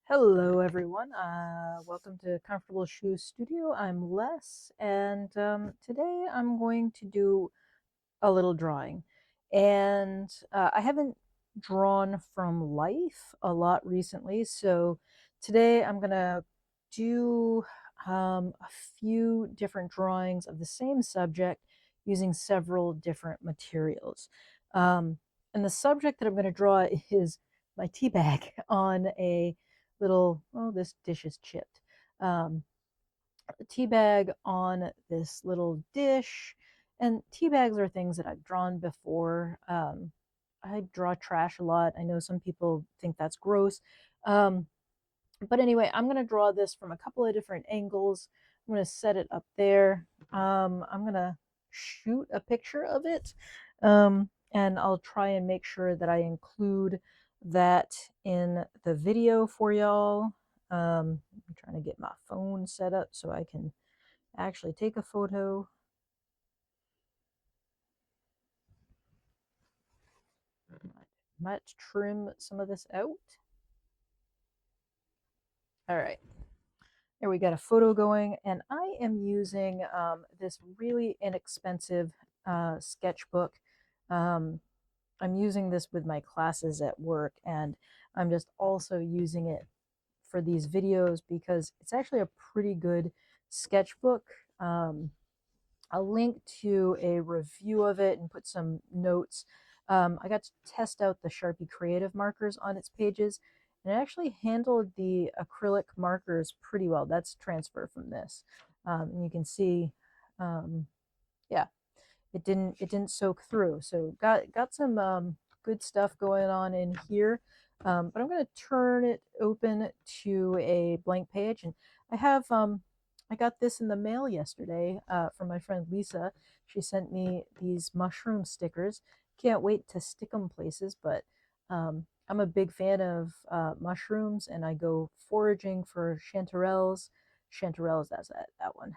Hello, everyone. Welcome to Comfortable Shoe Studio. I'm Les, and today I'm going to do a little drawing. And I haven't drawn from life a lot recently, so today I'm going to do a few different drawings of the same subject using several different materials. Um, and the subject that I'm going to draw is my tea bag on a little, oh, this dish is chipped. A tea bag on this little dish. And tea bags are things that I've drawn before. I draw trash a lot. I know some people think that's gross. Um, but anyway, I'm going to draw this from a couple of different angles. I'm going to set it up there. I'm going to shoot a picture of it. And I'll try and make sure that I include that in the video for y'all. I'm trying to get my phone set up so I can actually take a photo. Might trim some of this out. All right. There we got a photo going, and I am using this really inexpensive sketchbook. Um, I'm using this with my classes at work, and I'm just also using it for these videos because it's actually a pretty good sketchbook. I'll link to a review of it and put some notes. I got to test out the Sharpie Creative markers on its pages, and it actually handled the acrylic markers pretty well. That's transfer from this, and you can see, yeah, it didn't soak through. So got some good stuff going on in here. But I'm going to turn it open to a blank page, and I have I got this in the mail yesterday from my friend Lisa. She sent me these mushroom stickers. Can't wait to stick them places, but I'm a big fan of mushrooms, and I go foraging for chanterelles. Chanterelles, that's that one.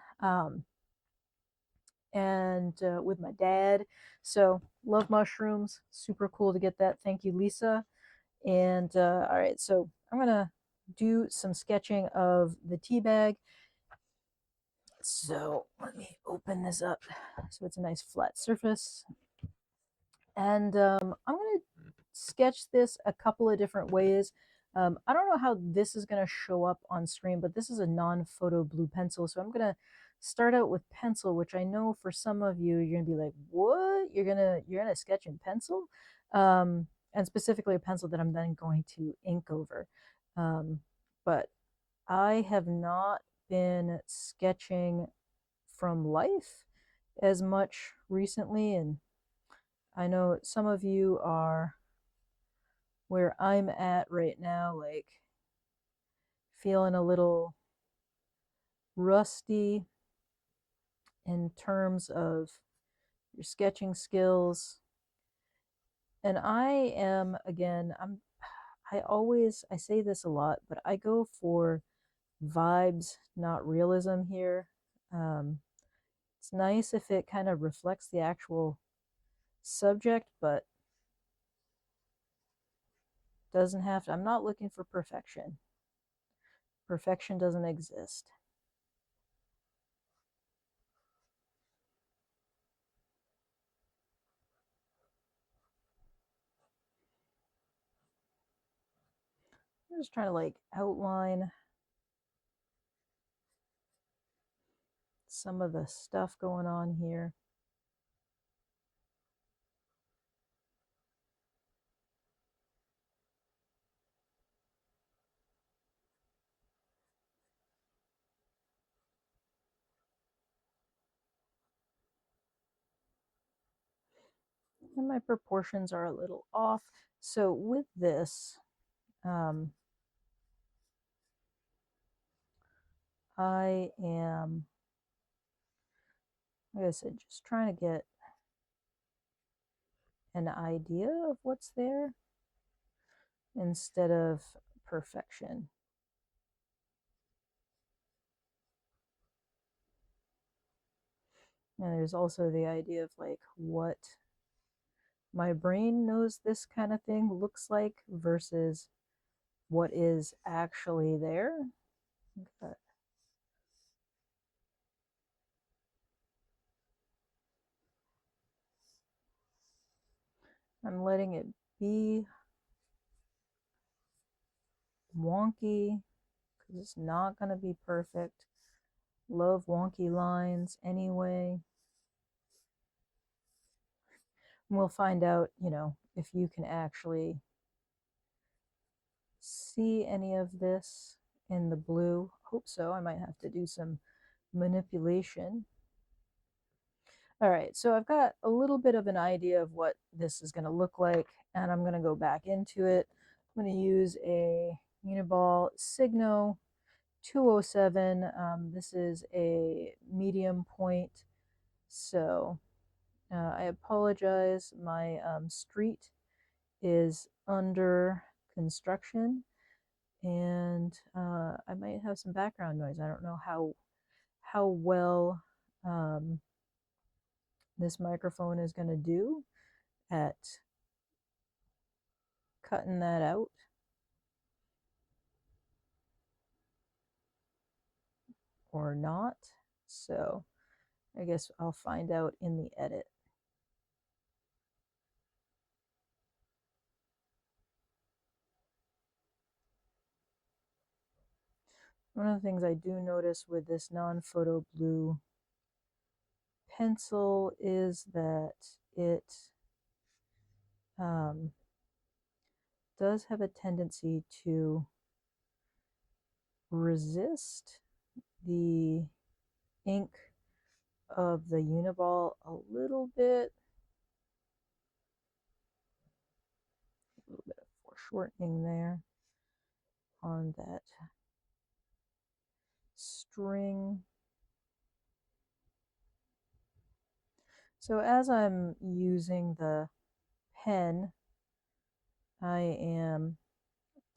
And with my dad. So love mushrooms. Super cool to get that. Thank you, Lisa. And all right, so I'm gonna do some sketching of the tea bag. So let me open this up so it's a nice flat surface. And I'm going to sketch this a couple of different ways. I don't know how this is going to show up on screen, but this is a non-photo blue pencil. So I'm going to start out with pencil, which I know for some of you, you're going to be like, what? You're gonna sketch in pencil? And specifically a pencil that I'm then going to ink over. But I have not been sketching from life as much recently, and I know some of you are where I'm at right now, like feeling a little rusty in terms of your sketching skills. And I am, again, I say this a lot, but I go for vibes, not realism here. It's nice if it kind of reflects the actual subject, but doesn't have to. I'm not looking for perfection. Perfection doesn't exist. I'm just trying to like outline some of the stuff going on here. And my proportions are a little off. So with this, I am, like I said, just trying to get an idea of what's there instead of perfection. And there's also the idea of like what my brain knows this kind of thing looks like versus what is actually there. Okay. I'm letting it be wonky because it's not going to be perfect. Love wonky lines anyway. And we'll find out, if you can actually see any of this in the blue. Hope so. I might have to do some manipulation. All right, so I've got a little bit of an idea of what this is going to look like, and I'm going to go back into it. I'm going to use a Uniball Signo 207. This is a medium point, so I apologize. My street is under construction, and I might have some background noise. I don't know how well this microphone is going to do at cutting that out or not. So I guess I'll find out in the edit. One of the things I do notice with this non-photo blue pencil is that it does have a tendency to resist the ink of the Uniball a little bit of foreshortening there on that string. So as I'm using the pen, I am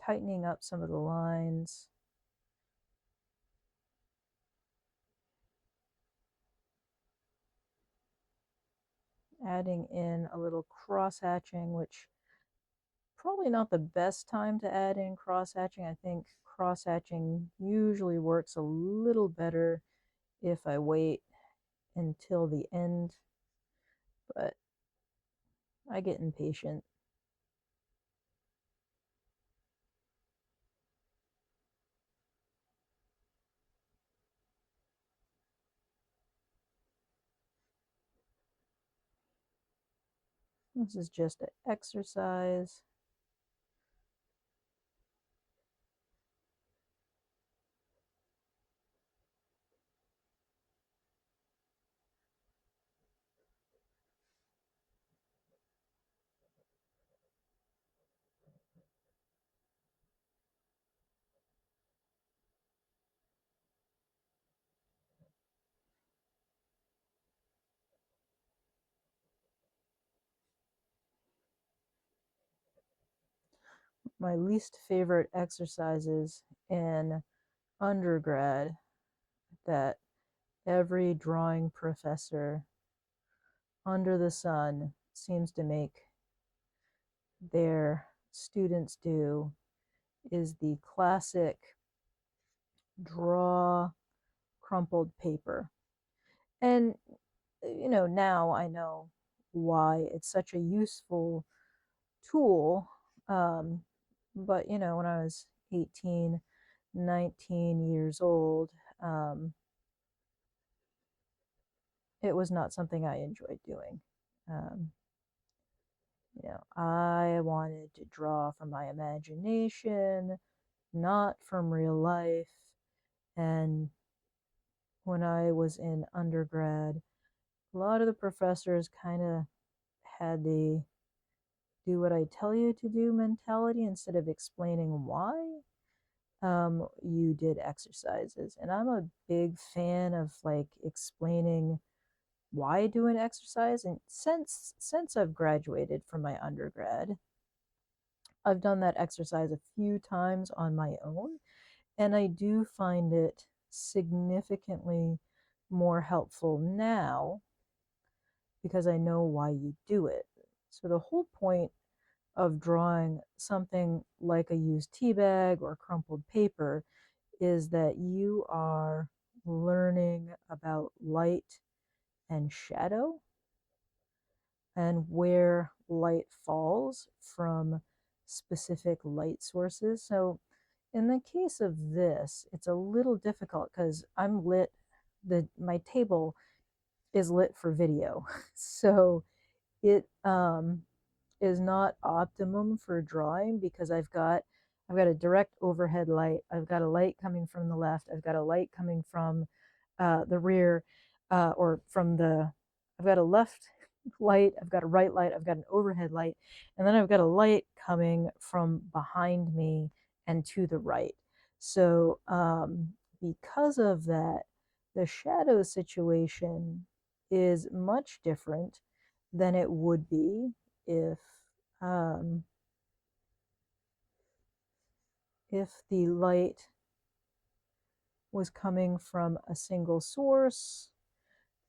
tightening up some of the lines. Adding in a little cross hatching, which probably not the best time to add in cross hatching. I think cross hatching usually works a little better if I wait until the end, but I get impatient. This is just an exercise. My least favorite exercises in undergrad that every drawing professor under the sun seems to make their students do is the classic draw crumpled paper. And, now I know why it's such a useful tool. But, when I was 18, 19 years old, um, it was not something I enjoyed doing. Um, I wanted to draw from my imagination, not from real life. And when I was in undergrad, a lot of the professors kind of had the do what I tell you to do mentality instead of explaining why you did exercises. And I'm a big fan of like explaining why do an exercise. And since I've graduated from my undergrad, I've done that exercise a few times on my own, and I do find it significantly more helpful now because I know why you do it. So the whole point of drawing something like a used tea bag or crumpled paper is that you are learning about light and shadow and where light falls from specific light sources. So in the case of this, it's a little difficult because I'm lit, my table is lit for video. So it is not optimum for drawing because I've got a direct overhead light. I've got a light coming from the left. I've got a light coming from the rear, or from the. I've got a left light. I've got a right light. I've got an overhead light, and then I've got a light coming from behind me and to the right. So because of that, the shadow situation is much different than it would be if um, if the light was coming from a single source,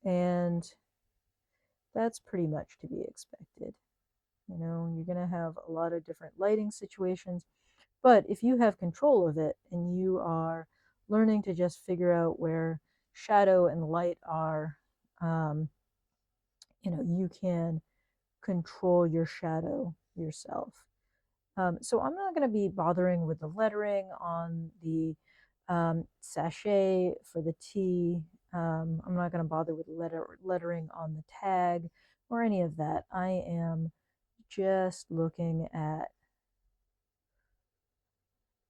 and that's pretty much to be expected. You know, you're going to have a lot of different lighting situations, but if you have control of it and you are learning to just figure out where shadow and light are, um, you can control your shadow yourself. So I'm not going to be bothering with the lettering on the sachet for the tea. I'm not going to bother with lettering on the tag or any of that. I am just looking at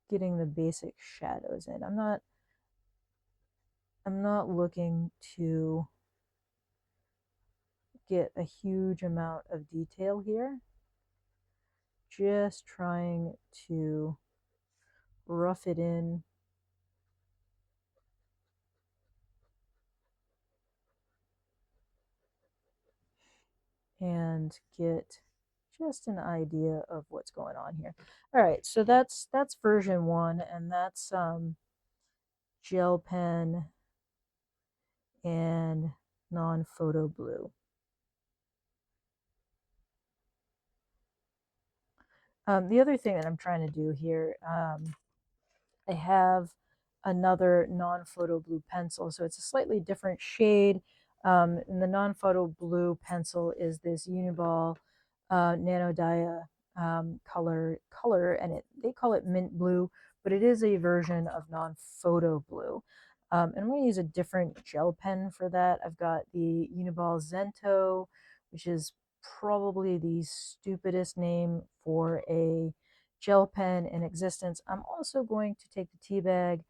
getting the basic shadows in. I'm not looking to get a huge amount of detail here. Just trying to rough it in and get just an idea of what's going on here. All right, so that's version 1, and that's gel pen and non-photo blue. The other thing that I'm trying to do here, I have another non-photo blue pencil, so it's a slightly different shade. And the non-photo blue pencil is this Uniball Nano Dia color, and they call it mint blue, but it is a version of non-photo blue. And I'm going to use a different gel pen for that. I've got the Uniball Zento, which is probably the stupidest name for a gel pen in existence. I'm also going to take the tea bag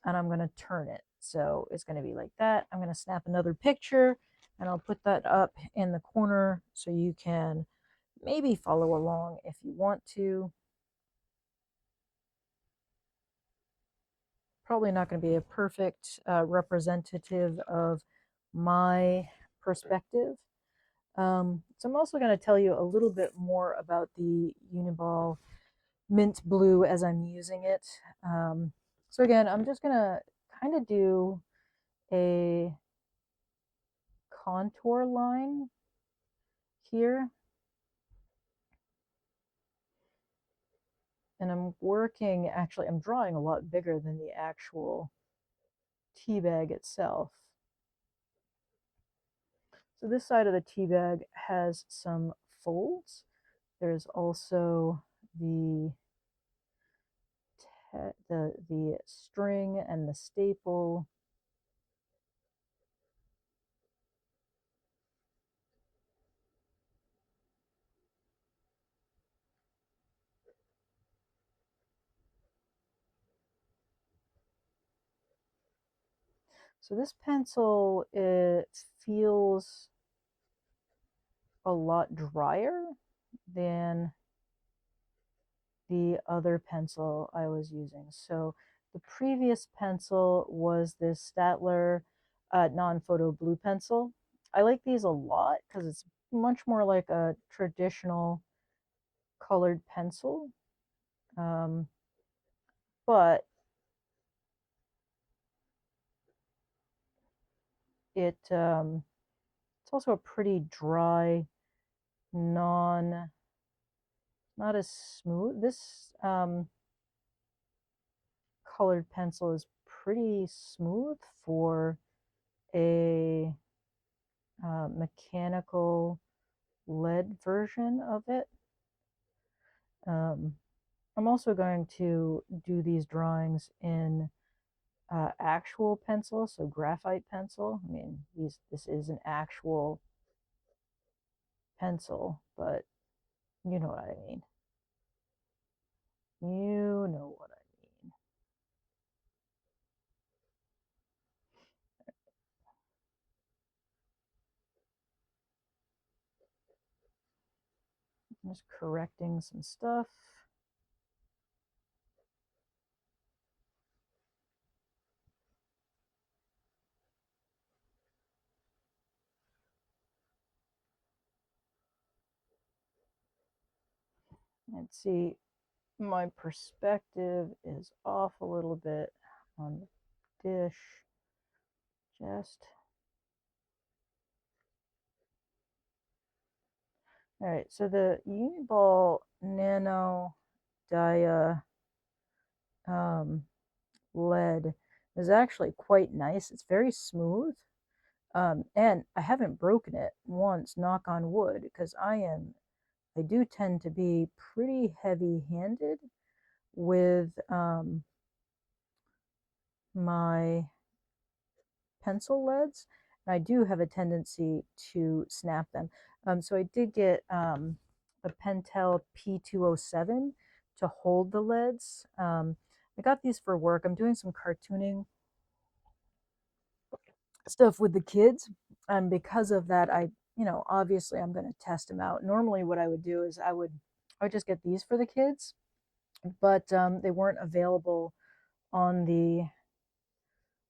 and I'm going to turn it. So it's going to be like that. I'm going to snap another picture and I'll put that up in the corner so you can maybe follow along if you want to. Probably not going to be a perfect representative of my perspective. So I'm also going to tell you a little bit more about the Uniball mint blue as I'm using it. So again, I'm just going to kind of do a contour line here. And I'm drawing a lot bigger than the actual tea bag itself. So this side of the tea bag has some folds. There's also the the string and the staple. So this pencil, it feels a lot drier than the other pencil I was using. So the previous pencil was this Statler non-photo blue pencil. I like these a lot because it's much more like a traditional colored pencil. Um, but it's also a pretty dry, non not as smooth. This colored pencil is pretty smooth for a mechanical lead version of it. Um, I'm also going to do these drawings in actual pencil, so graphite pencil. I mean, this is an actual pencil, but you know what I mean. You know what I mean. I'm just correcting some stuff. Let's see, my perspective is off a little bit on the dish. Just all right. So the Uniball Nano Dia um, lead is actually quite nice. It's very smooth. And I haven't broken it once, knock on wood, because I do tend to be pretty heavy handed with my pencil leads. And I do have a tendency to snap them. So I did get a Pentel P207 to hold the leads. I got these for work. I'm doing some cartooning stuff with the kids, and because of that, obviously I'm going to test them out. Normally what I would do is I would just get these for the kids, but they weren't available on the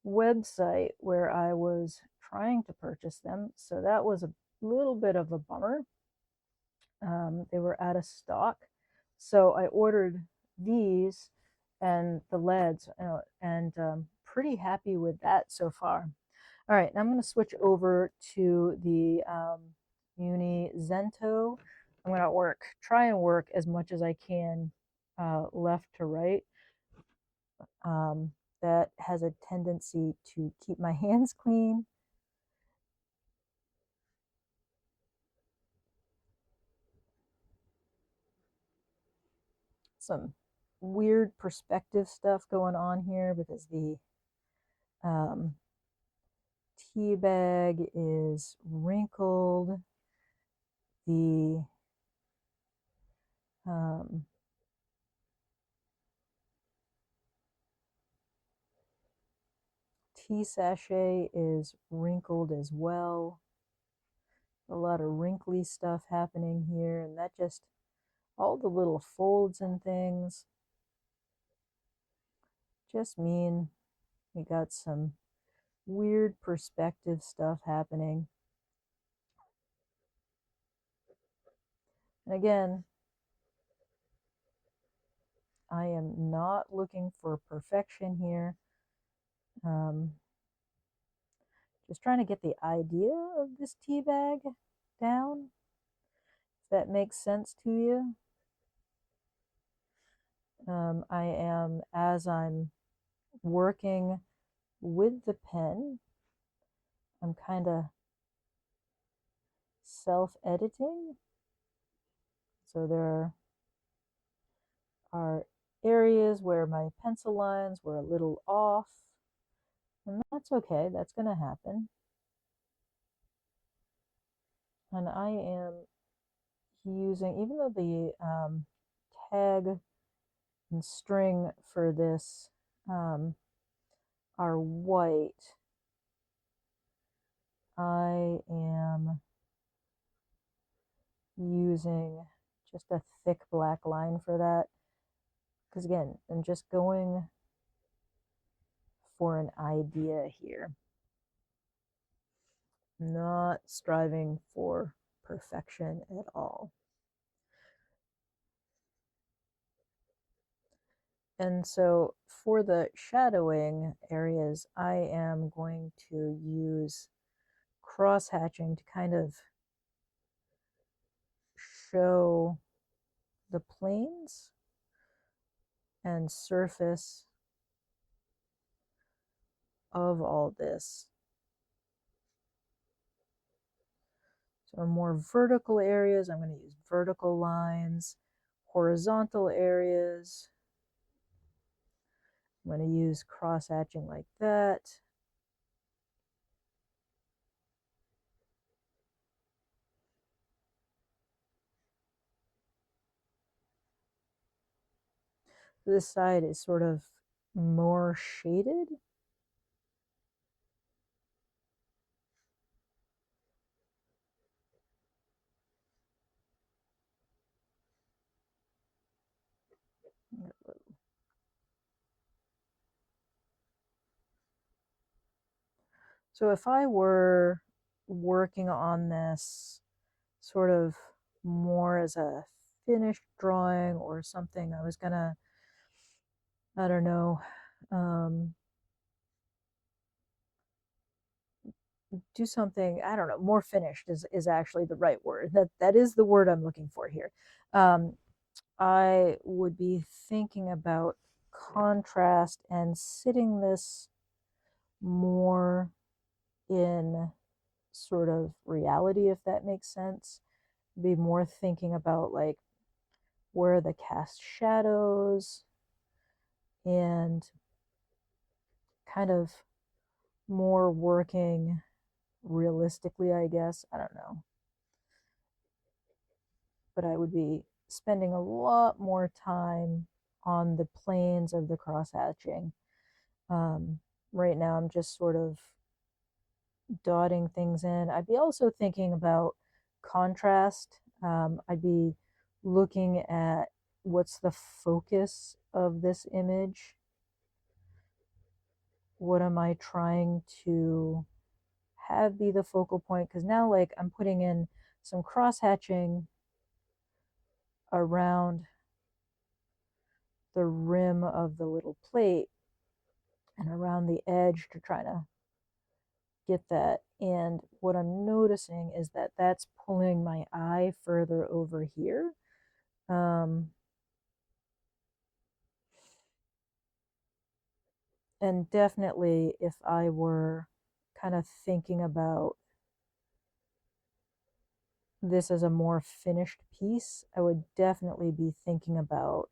website where I was trying to purchase them, so that was a little bit of a bummer. They were out of stock, so I ordered these and the leads, and pretty happy with that so far. All right, now I'm going to switch over to the Uni Zento. I'm going to try and work as much as I can left to right. Um, that has a tendency to keep my hands clean. Some weird perspective stuff going on here because the um, tea bag is wrinkled. The um, tea sachet is wrinkled as well. A lot of wrinkly stuff happening here, and that just all the little folds and things just mean we got some weird perspective stuff happening. And again, I am not looking for perfection here. Um, just trying to get the idea of this tea bag down, if that makes sense to you. As I'm working with the pen, I'm kind of self-editing. So there are areas where my pencil lines were a little off, and that's okay, that's going to happen. And I am using, even though the tag and string for this are white, I am using just a thick black line for that. Because again, I'm just going for an idea here, not striving for perfection at all. And so for the shadowing areas, I am going to use cross hatching to kind of show the planes and surface of all this. So more vertical areas, I'm going to use vertical lines. Horizontal areas, I'm going to use cross hatching like that. This side is sort of more shaded. So if I were working on this sort of more as a finished drawing or something, I was gonna, I don't know, um, do something, I don't know, more finished is actually the right word. That is the word I'm looking for here. Um, I would be thinking about contrast and sitting this more in sort of reality, if that makes sense. Be more thinking about like where are the cast shadows and kind of more working realistically, I guess. I don't know. But I would be spending a lot more time on the planes of the cross hatching. Um, right now, I'm just sort of dotting things in. I'd be also thinking about contrast. I'd be looking at what's the focus of this image. What am I trying to have be the focal point? Because now, like, I'm putting in some cross hatching around the rim of the little plate and around the edge to try to get that. And what I'm noticing is that that's pulling my eye further over here. Um, and definitely, if I were kind of thinking about this as a more finished piece, I would definitely be thinking about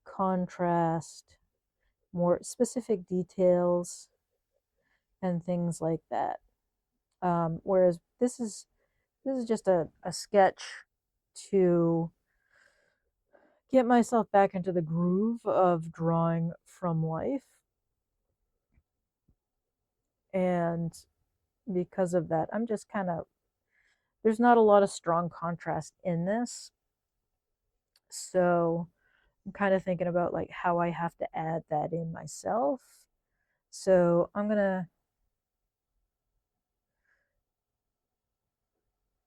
contrast, more specific details, and things like that. Whereas this is just a sketch to get myself back into the groove of drawing from life. And because of that, I'm just kind of, there's not a lot of strong contrast in this. So I'm kind of thinking about like how I have to add that in myself. So I'm going to,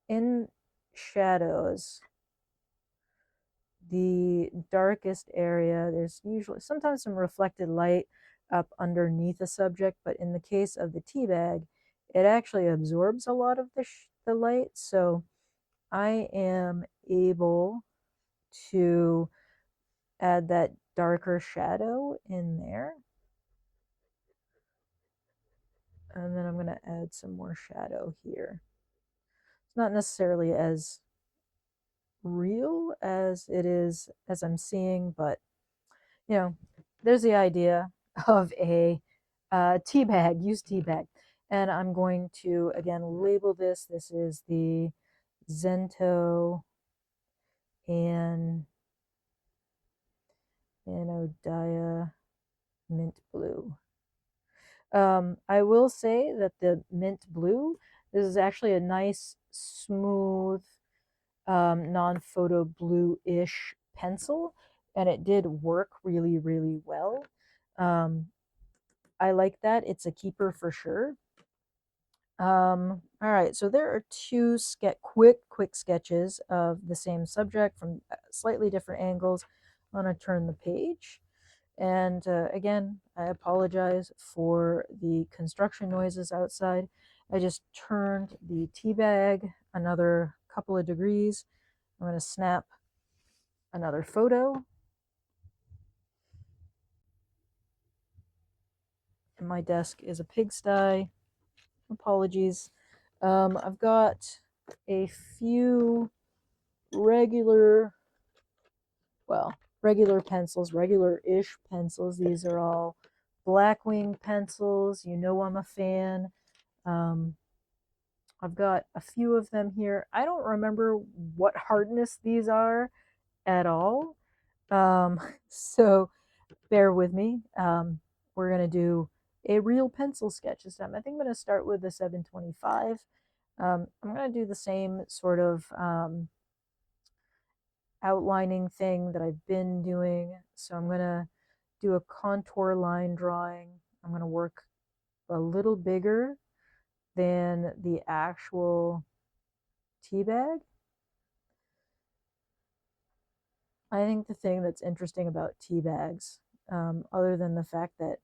in shadows, the darkest area, there's usually sometimes some reflected light up underneath a subject, but in the case of the tea bag, it actually absorbs a lot of the light. So I am able to add that darker shadow in there. And then I'm going to add some more shadow here. It's not necessarily as real as it is as I'm seeing, but you know, there's the idea of a tea bag, used tea bag. And I'm going to, again, label this. This is the Zento and Anodia Mint Blue. I will say that the mint blue, this is actually a nice, smooth, non-photo blue-ish pencil, and it did work really, really well. I like that. It's a keeper for sure. All right, so there are two quick sketches of the same subject from slightly different angles. I'm going to turn the page. And again, I apologize for the construction noises outside. I just turned the tea bag another couple of degrees. I'm going to snap another photo. And my desk is a pigsty. Apologies. I've got a few regular, well, regular pencils, regular-ish pencils. These are all Blackwing pencils. You know I'm a fan. Um, I've got a few of them here. I don't remember what hardness these are at all. Um, so bear with me. We're going to do a real pencil sketch this time. I think I'm going to start with the 725. I'm going to do the same sort of outlining thing that I've been doing. So I'm going to do a contour line drawing. I'm going to work a little bigger than the actual tea bag. I think the thing that's interesting about tea bags, other than the fact that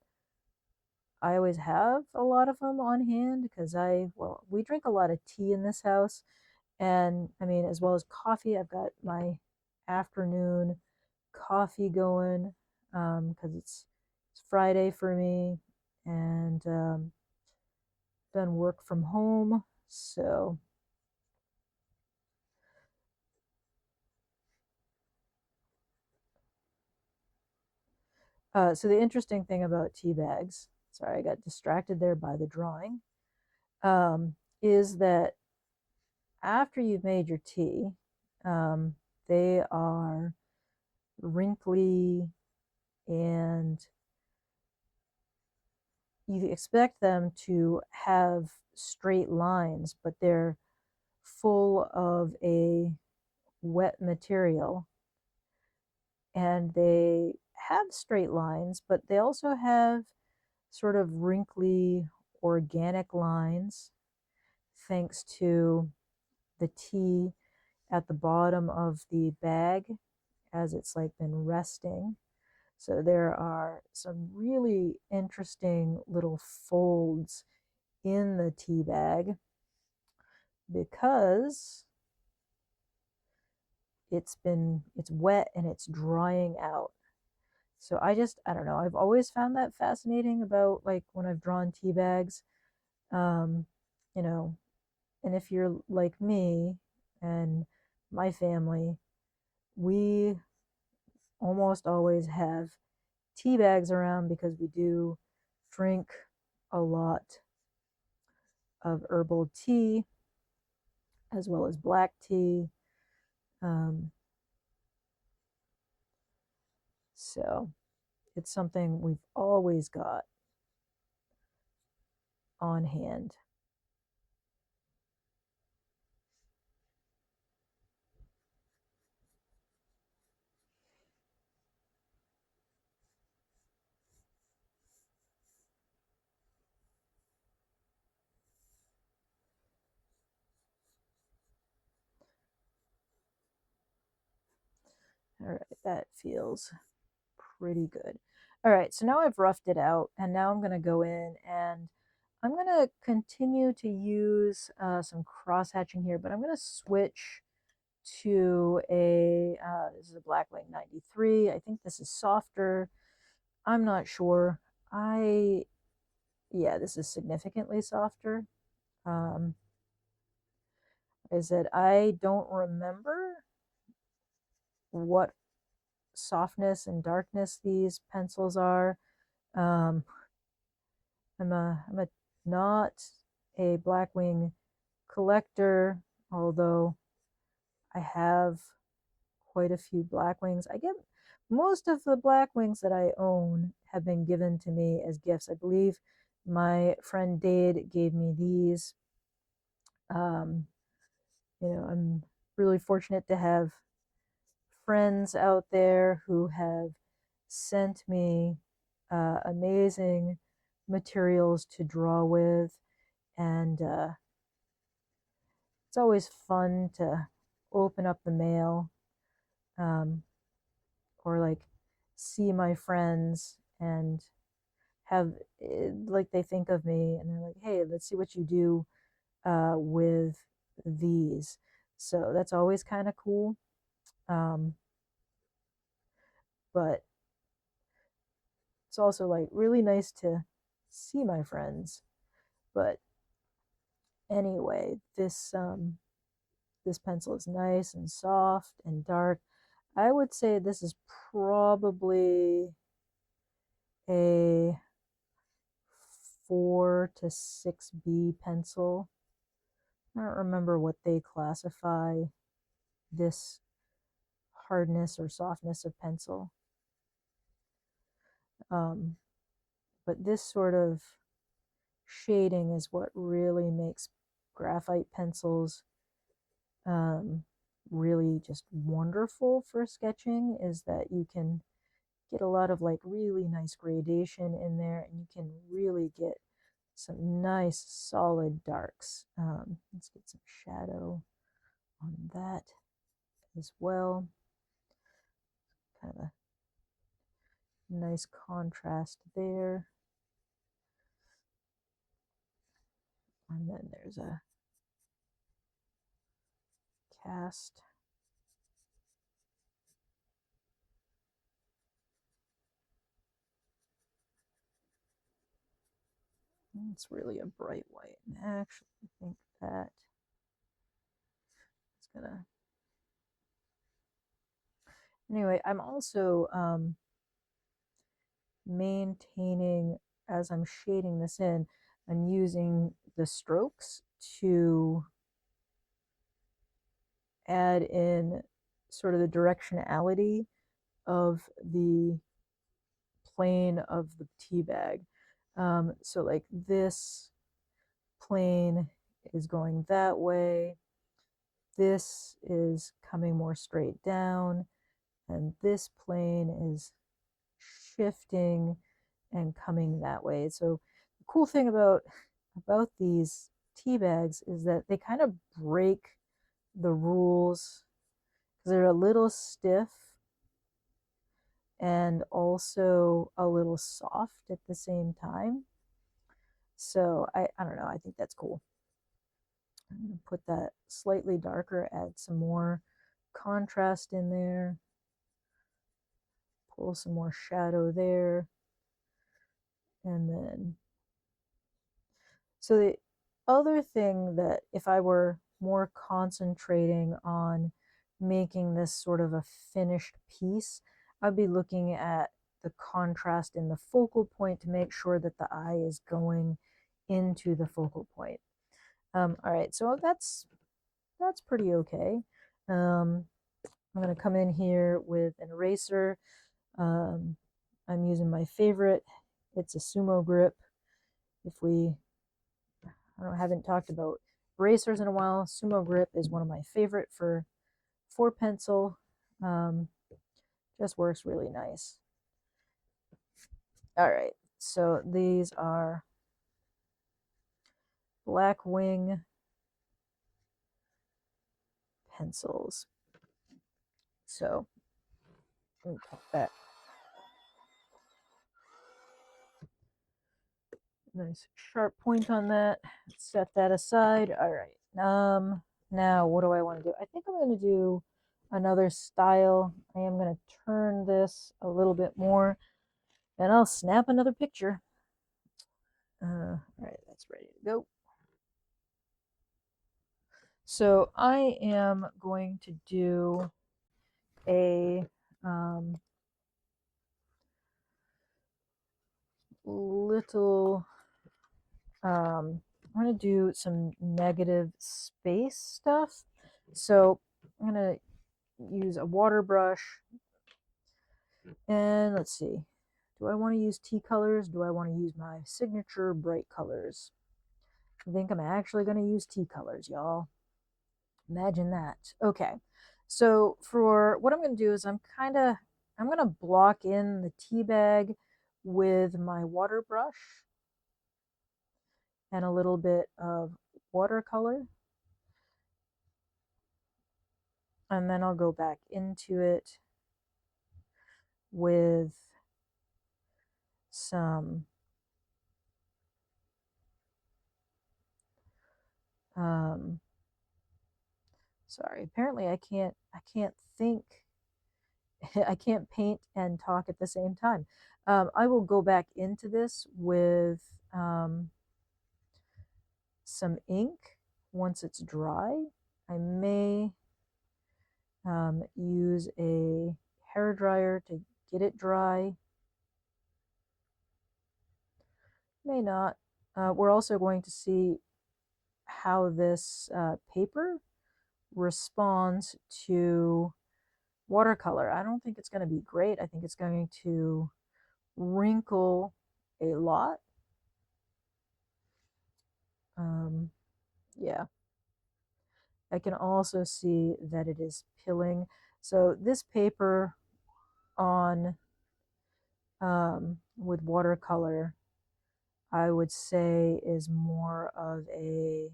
I always have a lot of them on hand because well, we drink a lot of tea in this house. And I mean, as well as coffee, I've got my afternoon coffee going because it's Friday for me and done work from home. So the interesting thing about tea bags, sorry, I got distracted there by the drawing, is that after you've made your tea, um, they are wrinkly and you expect them to have straight lines, but they're full of a wet material and they have straight lines, but they also have sort of wrinkly organic lines thanks to the tea at the bottom of the bag as it's like been resting. So there are some really interesting little folds in the tea bag because it's wet and it's drying out. So I don't know. I've always found that fascinating about like when I've drawn tea bags. Um, you know, and if you're like me and my family, we almost always have tea bags around because we do drink a lot of herbal tea as well as black tea. Um, so it's something we've always got on hand. All right, that feels pretty good. All right, so now I've roughed it out, and now I'm going to go in and I'm going to continue to use some cross hatching here, but I'm going to switch to this is a Blackwing 93. I think this is softer. I'm not sure. Yeah, this is significantly softer. Um, I said, I don't remember what softness and darkness these pencils are. Um, I'm a not a Blackwing collector, although I have quite a few Blackwings. I get most of the Blackwings that I own have been given to me as gifts. I believe my friend Dade gave me these. Um, I'm really fortunate to have friends out there who have sent me amazing materials to draw with, and it's always fun to open up the mail um, or like see my friends and have like they think of me and they're like, hey, let's see what you do with these. So that's always kind of cool. Um, but it's also like really nice to see my friends. But anyway, this pencil is nice and soft and dark. I would say this is probably a 4 to 6B pencil. I don't remember what they classify this hardness or softness of pencil. Um, but this sort of shading is what really makes graphite pencils really just wonderful for sketching, is that you can get a lot of like really nice gradation in there, and you can really get some nice solid darks. Let's get some shadow on that as well. Kind of a nice contrast there. And then there's a cast. It's really a bright white. And actually, I think that it's gonna. Anyway, I'm also maintaining, as I'm shading this in, I'm using the strokes to add in sort of the directionality of the plane of the tea bag. So like this plane is going that way, this is coming more straight down, and this plane is shifting and coming that way. So the cool thing about these tea bags is that they kind of break the rules because they're a little stiff and also a little soft at the same time. So I don't know, I think that's cool. I'm going to put that slightly darker, add some more contrast in there, pull some more shadow there, and then so the other thing that if I were more concentrating on making this sort of a finished piece, I'd be looking at the contrast in the focal point to make sure that the eye is going into the focal point. All right, so that's pretty okay. I'm going to come in here with an eraser. I'm using my favorite. It's a Sumo grip. If we haven't talked about erasers in a while, Sumo grip is one of my favorite for pencil. Just works really nice. All right, so these are black wing pencils. So let me put that nice sharp point on that. Set that aside. All right. Now what do I want to do? I think I'm going to do another style. I am going to turn this a little bit more, and I'll snap another picture. All right, that's ready to go. So I am going to do a little, I'm going to do some negative space stuff. So I'm going to use a water brush, and let's see. Do I want to use tea colors? Do I want to use my signature bright colors? I think I'm actually going to use tea colors, y'all. Imagine that. Okay. So for what I'm going to do is I'm going to block in the tea bag with my water brush and a little bit of watercolor. And then I'll go back into it with some sorry, apparently I can't think I can't paint and talk at the same time. I will go back into this with some ink once it's dry. I may use a hair dryer to get it dry. May not. We're also going to see how this paper responds to watercolor. I don't think it's going to be great. I think it's going to wrinkle a lot. Yeah. I can also see that it is pilling. So this paper on with watercolor, I would say is more of a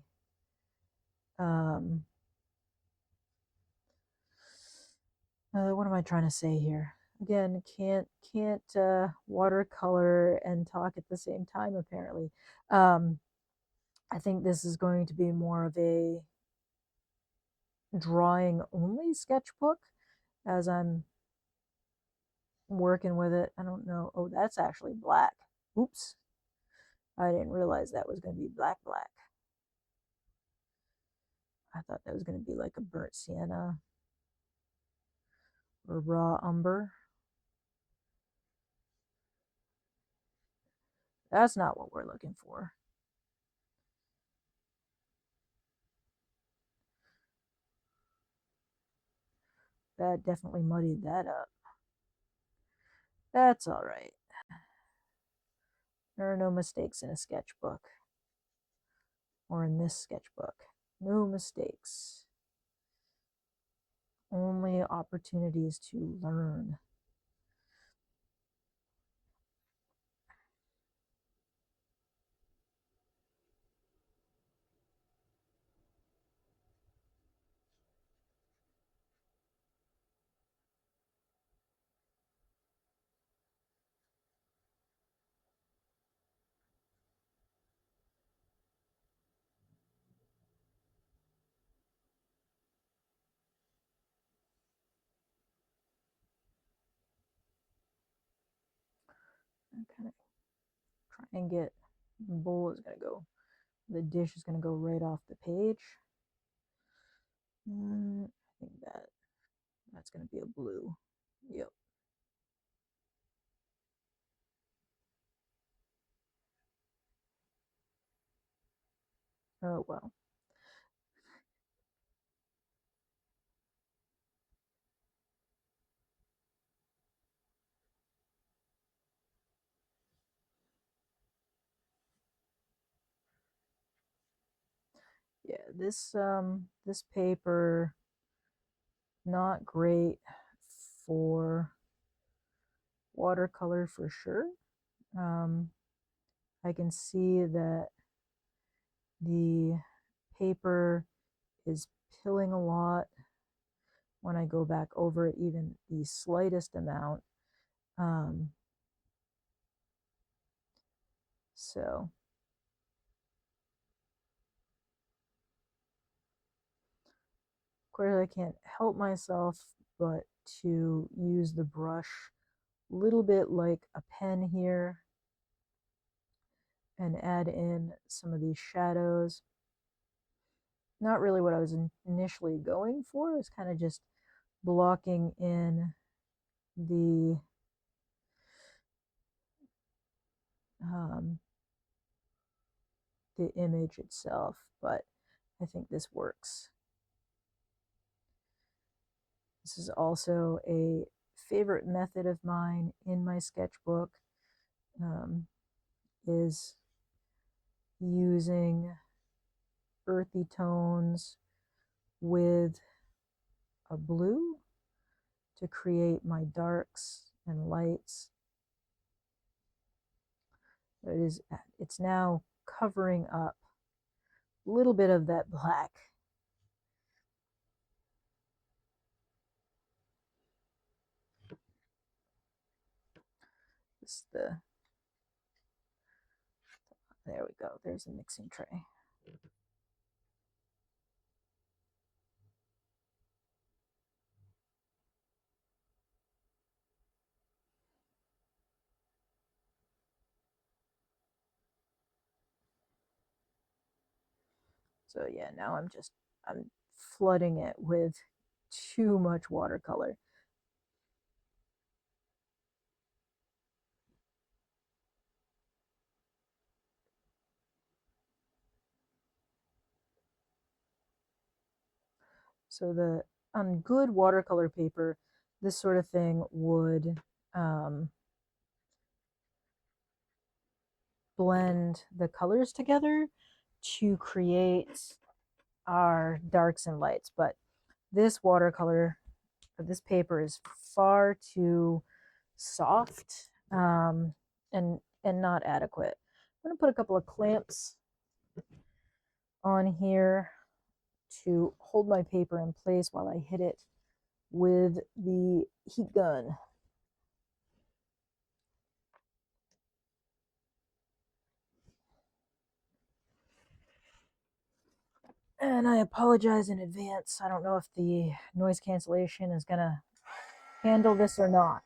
what am I trying to say here? Again, can't watercolor and talk at the same time apparently. I think this is going to be more of a drawing only sketchbook as I'm working with it. I don't know. Oh, that's actually black. Oops. I didn't realize that was going to be black. I thought that was going to be like a burnt sienna or raw umber. That's not what we're looking for. That definitely muddied that up. That's all right. There are no mistakes in a sketchbook or in this sketchbook. No mistakes. Only opportunities to learn. I kind of try and get the bowl is going to go, the dish is going to go right off the page. I think that's going to be a blue. Yep. Oh well. Yeah, this paper not great for watercolor for sure. Um, I can see that the paper is pilling a lot when I go back over it, even the slightest amount. Um, so, of course, I can't help myself but to use the brush a little bit like a pen here and add in some of these shadows. Not really what I was initially going for. It's kind of just blocking in the um, the image itself, but I think this works. This is also a favorite method of mine in my sketchbook, is using earthy tones with a blue to create my darks and lights. It's now covering up a little bit of that black. There we go. There's a mixing tray. So yeah, now I'm flooding it with too much watercolor. So the on good watercolor paper, this sort of thing would um, blend the colors together to create our darks and lights. But this watercolor, this paper is far too soft and not adequate. I'm going to put a couple of clamps on here to hold my paper in place while I hit it with the heat gun. And I apologize in advance. I don't know if the noise cancellation is going to handle this or not.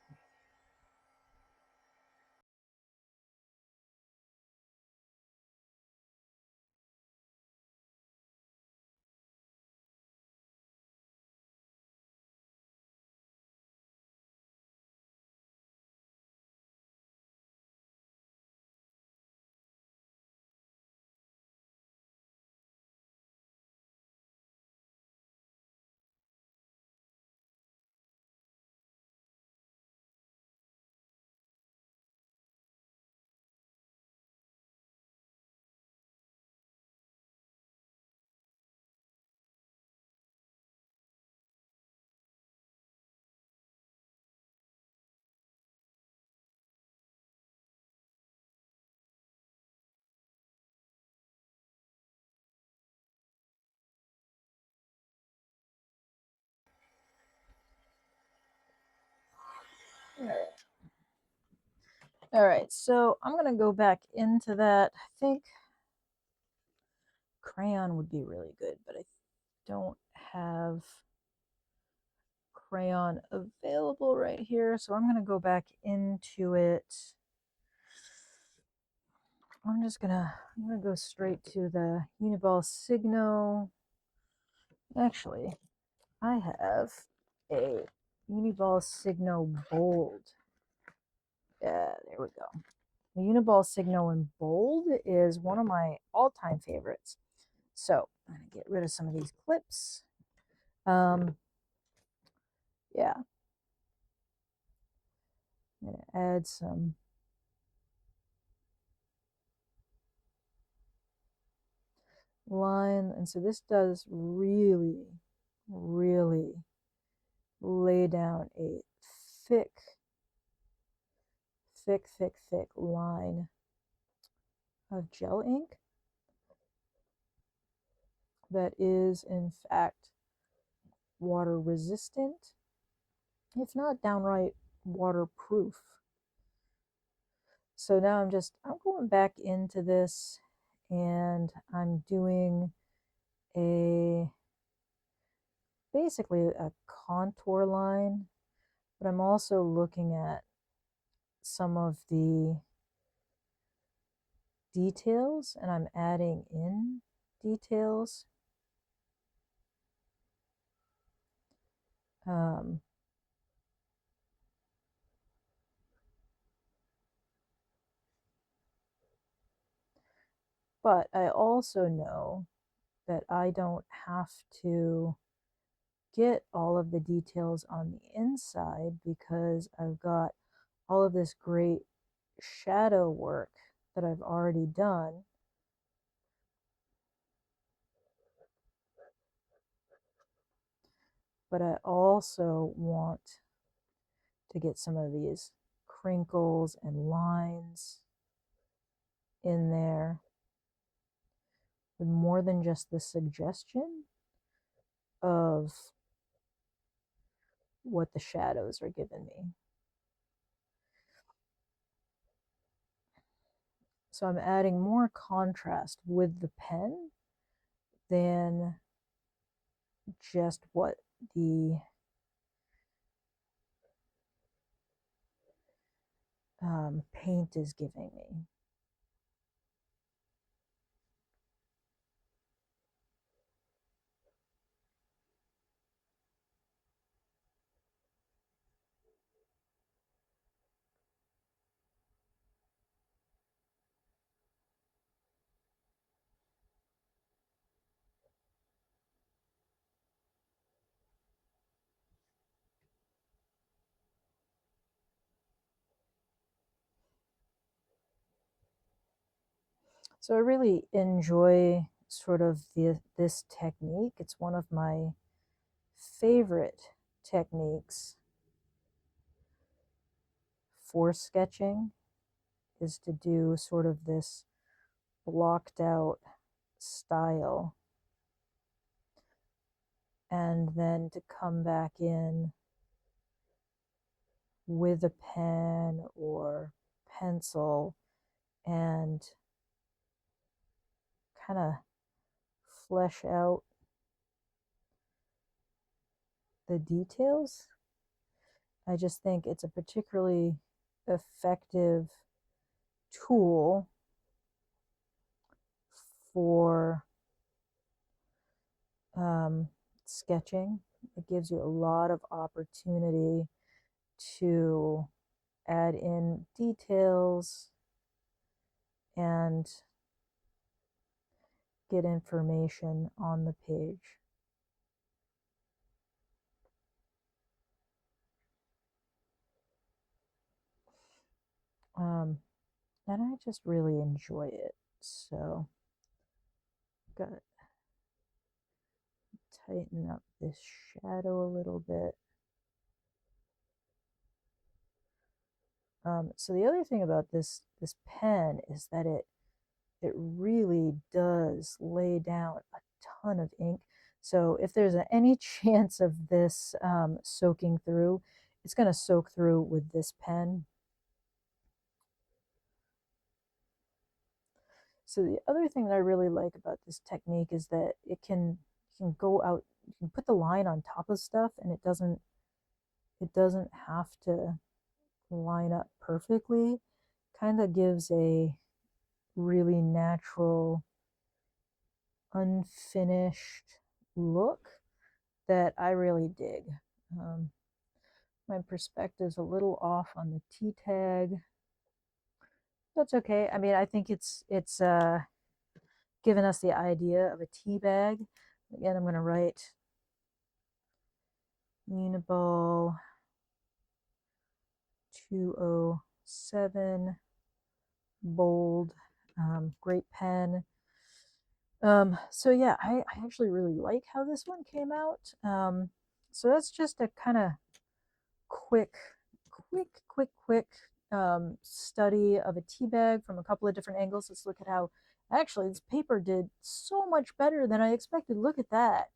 All right. All right, so I'm going to go back into that. I think crayon would be really good, but I don't have crayon available right here, so I'm going to go back into it. I'm gonna go straight to the Uniball Signo. Actually, I have a Uniball Signo Bold. Yeah, there we go. The Uniball Signo in Bold is one of my all-time favorites. So I'm gonna get rid of some of these clips. Yeah, I'm gonna add some line, and so this does really, really lay down a thick, thick line of gel ink that is in fact water resistant, if not downright waterproof. So now I'm going back into this and I'm doing a basically a contour line, but I'm also looking at some of the details and I'm adding in details. Um, but I also know that I don't have to get all of the details on the inside because I've got all of this great shadow work that I've already done. But I also want to get some of these crinkles and lines in there with more than just the suggestion of what the shadows are giving me. So I'm adding more contrast with the pen than just what the paint is giving me. So I really enjoy sort of this technique. It's one of my favorite techniques for sketching, is to do sort of this blocked out style and then to come back in with a pen or pencil and kind of flesh out the details. I just think it's a particularly effective tool for sketching. It gives you a lot of opportunity to add in details and get information on the page. And I just really enjoy it. So, got to tighten up this shadow a little bit. So the other thing about this pen is that it really does lay down a ton of ink. So if there's any chance of this soaking through, it's going to soak through with this pen. So the other thing that I really like about this technique is that it can go out, you can put the line on top of stuff and it doesn't have to line up perfectly. Kind of gives a really natural, unfinished look that I really dig. Um, my perspective's a little off on the T tag. That's okay. I mean, I think it's given us the idea of a tea bag. Again, I'm going to write Uniball 207, bold, great pen. So yeah, I actually really like how this one came out. So that's just a kind of quick study of a tea bag from a couple of different angles. Let's look at how actually this paper did so much better than I expected. Look at that.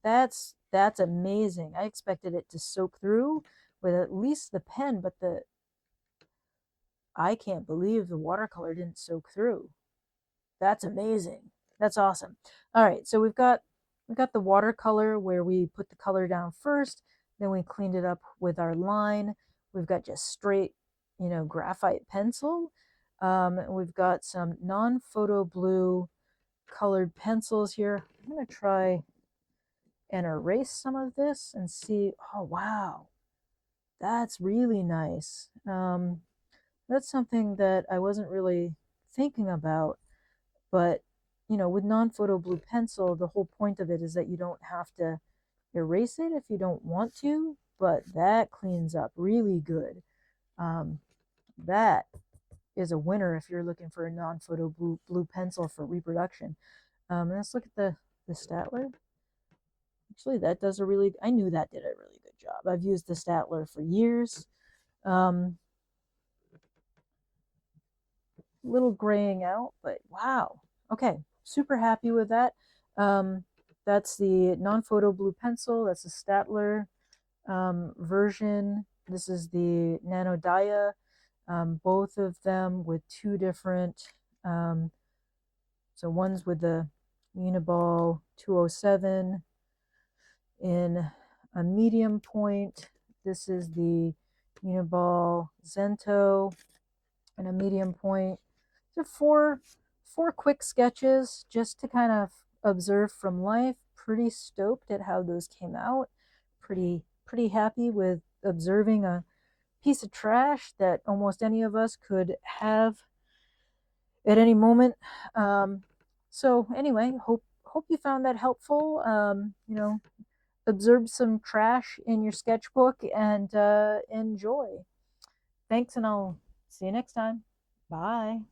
That's amazing. I expected it to soak through with at least the pen, but I can't believe the watercolor didn't soak through. That's amazing. That's awesome. All right, so we've got the watercolor where we put the color down first, then we cleaned it up with our line. We've got just straight, graphite pencil. We've got some non-photo blue colored pencils here. I'm going to try and erase some of this and see. Oh, wow. That's really nice. That's something that I wasn't really thinking about, but with non-photo blue pencil, the whole point of it is that you don't have to erase it if you don't want to, but that cleans up really good. That is a winner if you're looking for a non-photo blue pencil for reproduction. Let's look at the Statler. Actually, that does I knew that did a really good job. I've used the Statler for years. Little graying out, but wow. Okay, super happy with that. That's the non-photo blue pencil. That's the Statler version. This is the Nano Dia. Both of them with two different, so one's with the Uniball 207 in a medium point. This is the Uniball Zento in a medium point. So four quick sketches just to kind of observe from life. Pretty stoked at how those came out. Pretty happy with observing a piece of trash that almost any of us could have at any moment. So anyway, hope you found that helpful. Observe some trash in your sketchbook and enjoy. Thanks, and I'll see you next time. Bye.